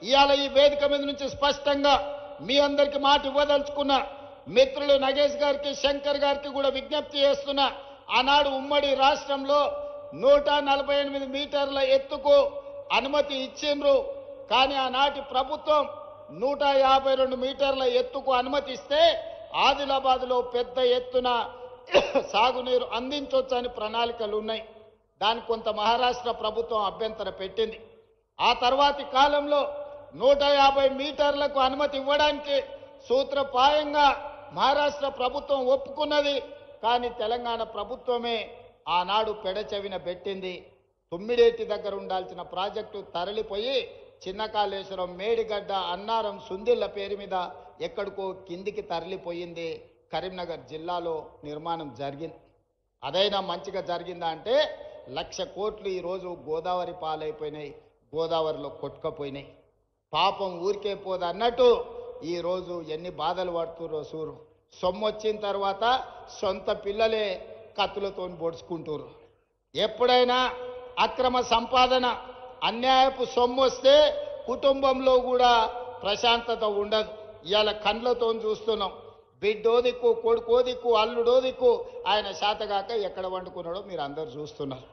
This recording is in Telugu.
ఇవాళ ఈ వేదిక మీద నుంచి స్పష్టంగా మీ అందరికి మాట ఇవ్వదలుచుకున్నా. మిత్రులు నగేష్ గారికి, శంకర్ గారికి కూడా విజ్ఞప్తి చేస్తున్నా. ఆనాడు ఉమ్మడి రాష్ట్రంలో 148 మీటర్ల ఎత్తుకు అనుమతి ఇచ్చిండ్రు. కానీ ఆనాటి ప్రభుత్వం 152 మీటర్ల ఎత్తుకు అనుమతిస్తే ఆదిలాబాద్లో పెద్ద ఎత్తున సాగునీరు అందించవచ్చని ప్రణాళికలు ఉన్నాయి. దానికి కొంత మహారాష్ట్ర ప్రభుత్వం అభ్యంతరం పెట్టింది. ఆ తర్వాతి కాలంలో 150 మీటర్లకు అనుమతి ఇవ్వడానికి సూత్రప్రాయంగా మహారాష్ట్ర ప్రభుత్వం ఒప్పుకున్నది. కానీ తెలంగాణ ప్రభుత్వమే ఆనాడు పెడచెవిన పెట్టింది. తుమ్మిడేటి దగ్గర ఉండాల్సిన ప్రాజెక్టు తరలిపోయి చిన్న కాళేశ్వరం, మేడిగడ్డ, అన్నారం, సుందిళ్ల పేరు మీద ఎక్కడికో కిందికి తరలిపోయింది. కరీంనగర్ జిల్లాలో నిర్మాణం జరిగింది. అదైనా మంచిగా జరిగిందా అంటే 1,00,000 కోట్లు ఈరోజు గోదావరి పాలైపోయినాయి, గోదావరిలో కొట్టుకపోయినాయి. పాపం ఊరికే పోదు అన్నట్టు ఈరోజు ఎన్ని బాధలు పడుతుర్రో సూరు. సొమ్ము వచ్చిన తర్వాత సొంత పిల్లలే కత్తులతో పొడుచుకుంటారు. ఎప్పుడైనా అక్రమ సంపాదన, అన్యాయపు సొమ్ము వస్తే కుటుంబంలో కూడా ప్రశాంతత ఉండదు. ఇవాళ కండ్లతో చూస్తున్నాం. బిడ్డో దిక్కు, కొడుకో దిక్కు, అల్లుడో దిక్కు, ఆయన శాతగాక ఎక్కడ వండుకున్నాడో మీరు అందరు చూస్తున్నారు.